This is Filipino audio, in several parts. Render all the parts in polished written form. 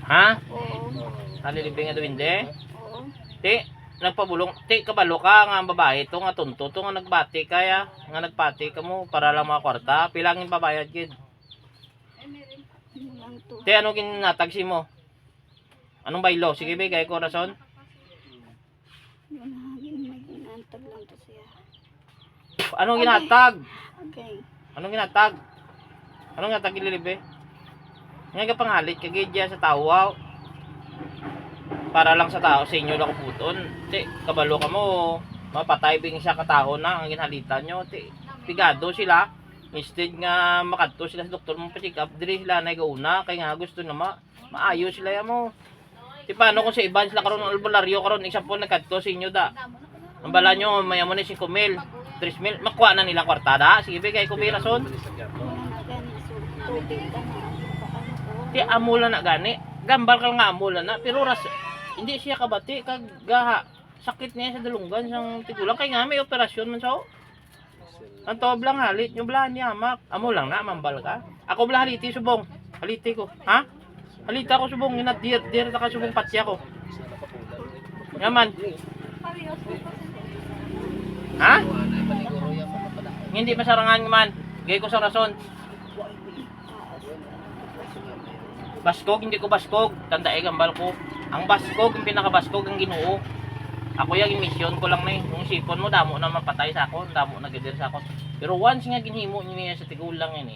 Ha? Oo. Nalilibing nga duwinde? Oo. Ti, nagpabulong. Ti, kabalo ka nga babae. Ito nga tunto. Ito nga nagbati kaya. Nga nagpati ka mo para lang mga kwarta. Pilangin babayad gid. Ano lang to? Ti, ano ginatagsi mo? Anong baylo? Sige be, kaya ko rason. May ginantag lang to siya. Anong ginatag? Okay. Anong ginatag? Anong ginatag ililibe? Nga ka panghalit kagidya sa tawaw. Para lang sa tao sa inyo lang puton. Ti, kabalo ka mo. Mapatay bing siya katao na ang ginhalitan nyo. Ti, pigado sila. Instead nga makadto sila sa doktor mo pa-check up, dili sila nagauna kay nga gusto na maayo sila ya mo. Ti paano kung sa iban sila karon albularyo karon example nagkadto sa inyo da. Ang bala nyo mayamo ni 5,000, 3,000 makuha na nila kwartada. Sige be kay kumira son. Wala na gani. So, tubig ka na. Paano ko? Ti amula na gani. Gambal ka nga amula na pero hindi siya kabati kag gaha. Sakit niya sa dalunggan sang tigulang kay nga may operasyon man sa. Ang toblang halit, yung blahan niya amak. Amo lang na mambal ka. Ako blah haliti subong. Haliti ko. Ha? Halita ko subong inat dir ta ka subong patsi ako. Yaman. Ha? Hindi masarangan man. Gay ko sa rason. Baskog, hindi ko baskog. Tandae gambal ko. Ang baskog, yung pinakabaskog ang Ginoo. Ako yung mission ko lang na yung sipon mo, damo na mapatay sa ako, damo na gidir sa ako. Pero once nga ginhimo niya sa tigulang yan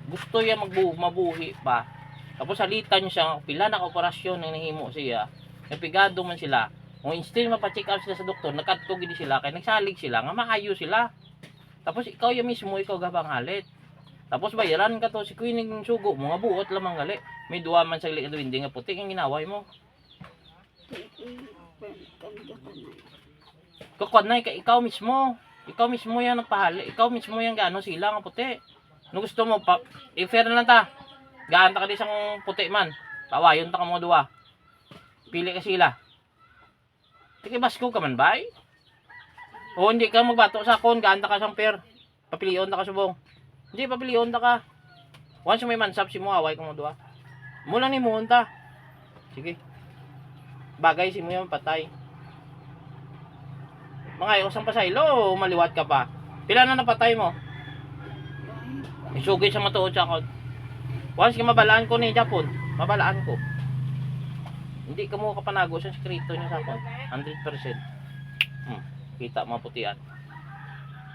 gusto yan mabuhi pa. Tapos salitan niya siya, pila na operasyon na nahimo siya, napigado man sila. Kung instead mapacheck up sila sa doktor, nakadto gid sila, kaya nagsalig sila, nga maayo sila. Tapos ikaw yung mismo, ikaw gabang halit. Tapos bayaran ka to, si Queen ng sugo, mga buot lamang gali. May duwa man sa liit hindi nga puti, ang ginaway mo. Kukunay ka ikaw mismo. Ikaw mismo yang nagpahali. Ikaw mismo yang gaano sila nga puti. No gusto mo pa i-fair na lang ta. Gaan ta ka di sang puti man. Pawayon ta ka mga duwa. Pili ka sila. Sige basko ka man bay. O hindi ka magbato sa akon, gaan ta ka sang fair. Papilion ta ka subong. Hindi papilion ta ka. Once may mansap si mo away ka mga duwa. Mula ni mo ta. Sige. Bagay si mo yung patay. Mga usang pasaylo, maliwat ka pa. Pila na napatay mo? Isugay sa matuod sa akon. Once ka mabalaan ko ni Japon, mabalaan ko. Hindi ka mo kapanago sa sekreto niya sa akon. 100%. Kita mo putian.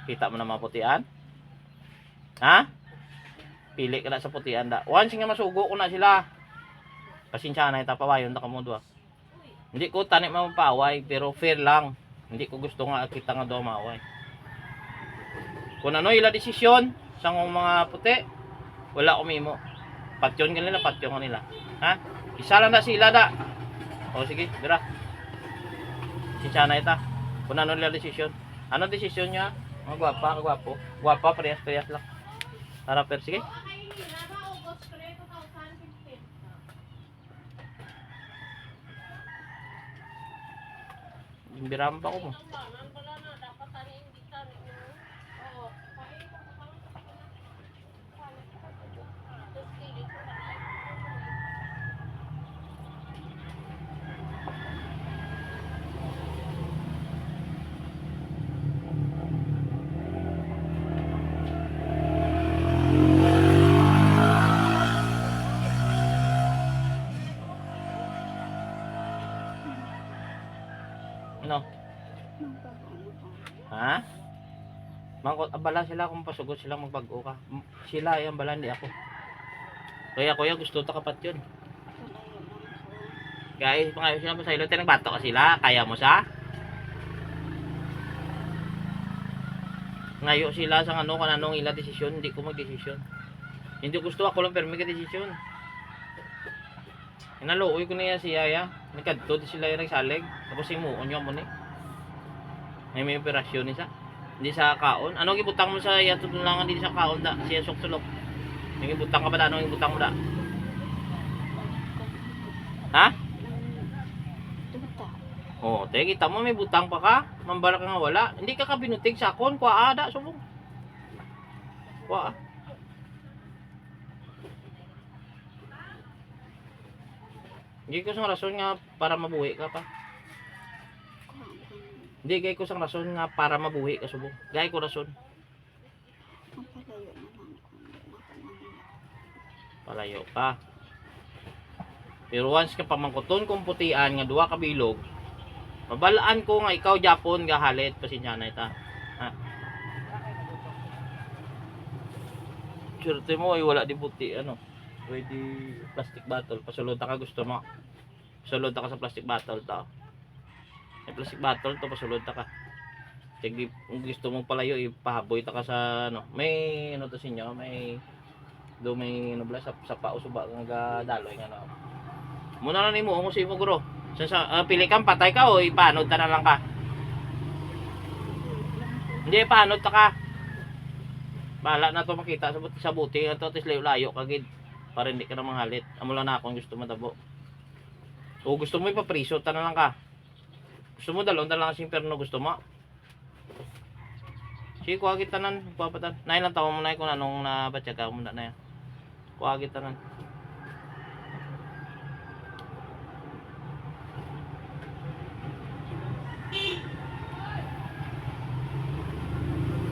Kita mo na maputian? Ha? Pili ka na sa putian da. Once nga masugo ko na sila. Pasensya na itapawayon na ka mo duwa. Hindi ko tanik mapaway pero fair lang. Hindi ko gusto nga kita nga daw maway. Kung ano ila desisyon sa mga puti, wala ko mimo. Patyon kanila, patyon kanila. Ha? Isa lang na sila da. O sige, dira. Sinsya na ita. Kung ano ila desisyon. Ano desisyon niya? Mga gwapa, gwapo. Gwapa, parehas-parehas lang. Tara, per, sige. Biramba ko mo. Ano? Ha? Mangkot abala sila kung pasugod sila magbago ka. Sila ay ambala hindi ako. Kaya kuya gusto ta kapat yun. Guys, pangayo sila pa sa ilo, tinagbato ka sila. Kaya mo sa? Ngayo sila sa ano kananong ila desisyon, hindi ko magdesisyon. Hindi gusto ako lang pero may desisyon. Inaluoy ko niya si Yaya. Nagkadto di sila yung nagsalig. Tapos simuon nyo mo ni. May operasyon isa. Hindi sa kaon. Anong ibutang mo sa iya tutulangan dito sa kaon da? Siya sok sulok. Yung ibutang ka ba da? Anong ibutang mo da? Ha? Oh, te kita mo may butang pa ka. Mambara ka nga wala. Hindi ka kabinutig sa akon. Kuha ada subong. Kuha. Hindi ko sang rason nga para mabuhi ka pa. Kuhaan ko. Hindi gay ko sang rason nga para mabuhi ka subong. Gay ko rason. Ang palayo na lang ko. Palayo ka. Pero once ka pamangkuton kung putian nga duha ka bilog, mabalaan ko nga ikaw Japon nga halit pasensya na ita. Ha. Swerte mo ay wala di puti ano. Pwede plastic bottle. Pasulod ka gusto mo. Pasulod ka sa plastic bottle ta. May plastic bottle to pasulod ka. Sige, kung gusto mong palayo ipahaboy ta ka sa ano. May ano to sinyo, may ano bla sa pausuba nga daloy nga no. Muna na nimo mo si mo guro. Pili kang patay ka o ipanod ta na lang ka. Hindi ipanod ta ka. Bala na to makita sa buti nga to tis layo kagid para hindi ka na manghalit. Amo lang na kung gusto mo tabo. O gusto mo ipapriso ta na lang ka. Gusto mo dalon ta lang sa impierno gusto mo. Sige kuha kita nan papatan. Nay lang tawo mo nay kung anong nabatyaga mo na yan. Kuha kita nan.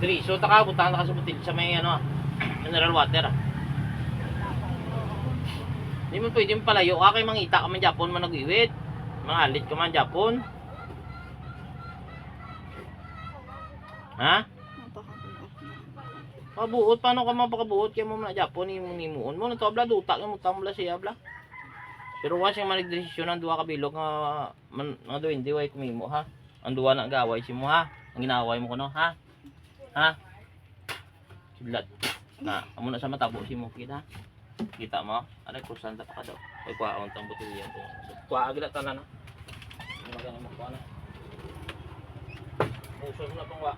Diri, so taka butahan ka sa butil sa may ano, mineral water. Hindi mo pwede palayo ka kay mangita ka man Japon man nag-iwit. Mangalit ka man Japon. Ha? Napakabuhat na. Pabuot paano ka mapakabuot kay mo na Japon himuon mo na to bla duta mo tam bla siya bla. Pero once yung manigdesisyon ng duha ka bilog nga duwindi way kumimo ha. Ang duha na gaway si mo ha. Ang ginaway mo kuno ha. Ha? Siblat. Na, amo na sa matabo si mo kita. Kita mo? Aray kursan ta ka daw. Ay kuhaon tang botelya to. Kuha agad tanan na. Magana mo kuha na. Uso mo na pang wa.